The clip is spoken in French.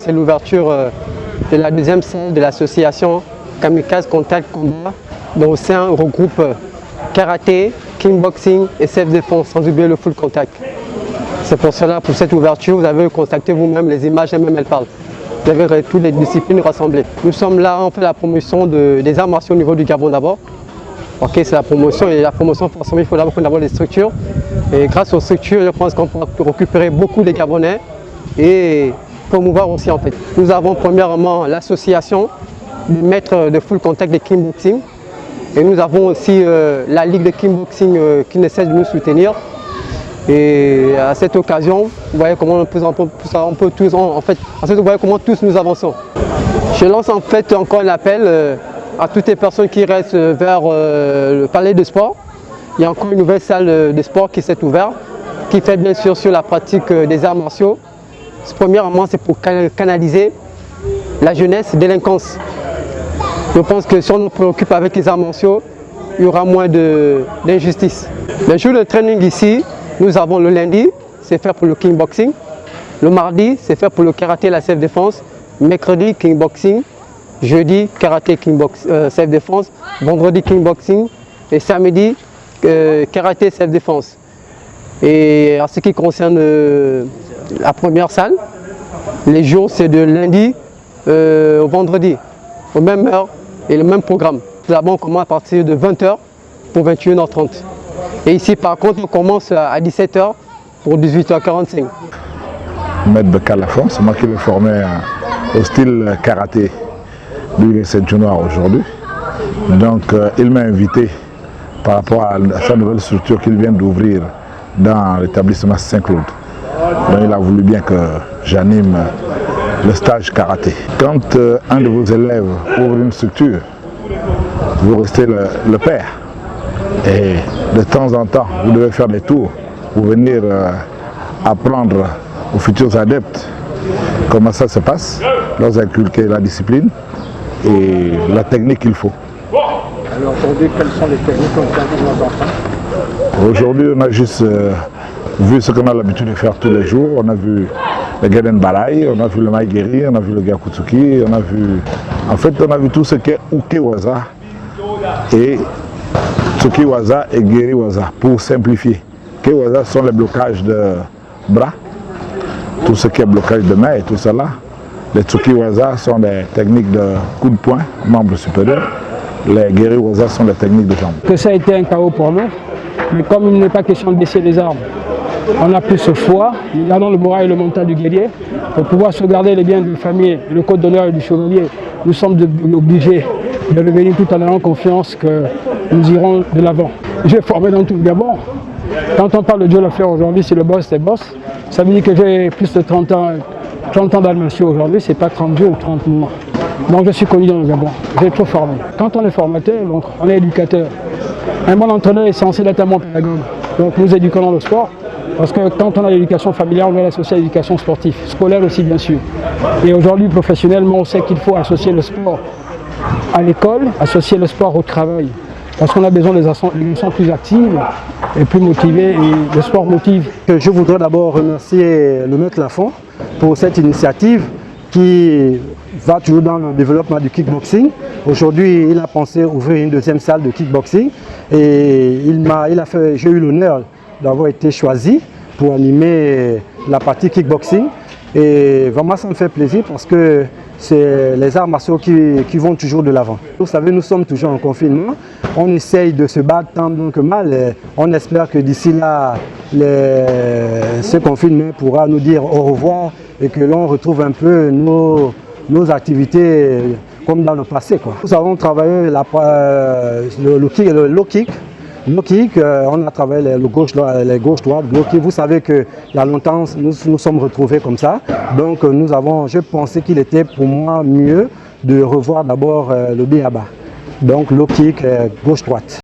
c'est l'ouverture de la deuxième salle de l'association Kamikaze Contact Combat, dont au sein regroupe karaté, kickboxing et self-défense, sans oublier le full contact. C'est pour cela, pour cette ouverture, vous avez contacté vous-même, les images elles-mêmes elles parlent. Vous avez toutes les disciplines rassemblées. Nous sommes là, on fait la promotion des arts martiaux au niveau du Gabon d'abord. Ok, c'est la promotion, et la promotion forcément il faut d'abord qu'on ait des structures. Et grâce aux structures, je pense qu'on peut récupérer beaucoup de Gabonais et promouvoir aussi en fait. Nous avons premièrement l'association des maîtres de full contact de kickboxing. Et nous avons aussi la ligue de kickboxing qui ne cesse de nous soutenir. Et à cette occasion, vous voyez comment on peut tous, en fait, vous voyez comment tous nous avançons. Je lance en fait encore un appel à toutes les personnes qui restent vers le palais de sport. Il y a encore une nouvelle salle de sport qui s'est ouverte, qui fait bien sûr sur la pratique des arts martiaux. Premièrement, c'est pour canaliser la jeunesse et délinquance. Je pense que si on nous préoccupe avec les arts martiaux, il y aura moins d'injustice. Les jours de training ici, nous avons le lundi, c'est fait pour le kickboxing. Le mardi, c'est fait pour le karaté et la self-défense. Mercredi, kickboxing. Jeudi, karaté, self-défense. Vendredi, kickboxing. Et samedi, karaté, self-défense. Et en ce qui concerne la première salle, les jours, c'est de lundi au vendredi, aux mêmes heures et le même programme. Tout d'abord, on commence à partir de 20 h pour 21 h 30. Et ici, par contre, on commence à 17 h pour 18 h 45. Maître de Calafon, c'est moi qui l'ai formé au style karaté du lycée Noir aujourd'hui. Donc, il m'a invité par rapport à sa nouvelle structure qu'il vient d'ouvrir dans l'établissement Saint-Claude. Donc, il a voulu bien que j'anime le stage karaté. Quand un de vos élèves ouvre une structure, vous restez le père. Et de temps en temps, vous devez faire des tours pour venir apprendre aux futurs adeptes comment ça se passe, leur inculquer la discipline et la technique qu'il faut. Alors aujourd'hui, quelles sont les techniques qu'on fait pour nos enfants? Aujourd'hui, on a juste vu ce qu'on a l'habitude de faire tous les jours. On a vu le Geden Balai, on a vu le Maïgeri, on a vu le Gyakutsuki, on a vu tout ce qui est Ukewaza et Tsukiwaza et Geriwaza pour simplifier. Ukewaza sont les blocages de bras, tout ce qui est blocage de main et tout ça là. Les Tsukiwaza sont des techniques de coup de poing, membre supérieur. Les Geriwaza sont des techniques de jambes. Que ça a été un chaos pour nous, mais comme il n'est pas question de baisser les armes, on a plus ce foi, gardons le moral et le mental du guerrier, pour pouvoir sauvegarder les biens de la famille, le code d'honneur et du chevalier. Nous sommes obligés de revenir tout en ayant confiance que nous irons de l'avant. J'ai formé dans tout le Gabon. Quand on parle de Joe Lafleur aujourd'hui, c'est le boss des boss. Ça veut dire que j'ai plus de 30 ans d'Almatio aujourd'hui, c'est pas 30 jours ou 30 mois. Donc je suis connu dans le Gabon, j'ai trop formé. Quand on est formateur, donc on est éducateur. Un bon entraîneur est censé être un bon pédagogue. Donc nous éduquons dans le sport, parce que quand on a l'éducation familiale, on doit l'associer à l'éducation sportive, scolaire aussi bien sûr. Et aujourd'hui, professionnellement, on sait qu'il faut associer le sport à l'école, associer le sport au travail. Parce qu'on a besoin des garçons plus actives et plus motivés, et le sport motive. Je voudrais d'abord remercier le maître Lafon pour cette initiative qui va toujours dans le développement du kickboxing. Aujourd'hui, il a pensé ouvrir une deuxième salle de kickboxing et j'ai eu l'honneur d'avoir été choisi pour animer la partie kickboxing. Et vraiment, ça me fait plaisir parce que c'est les arts martiaux qui vont toujours de l'avant. Vous savez, nous sommes toujours en confinement. On essaye de se battre tant bien que mal. Et on espère que d'ici là, ce confinement pourra nous dire au revoir et que l'on retrouve un peu nos activités comme dans le passé, quoi. Nous avons travaillé le low kick. On a travaillé les gauches-droites, vous savez qu'il y a longtemps, nous sommes retrouvés comme ça. Donc je pensais qu'il était pour moi mieux de revoir d'abord le B.A.B.A. Donc low kick, gauche-droite.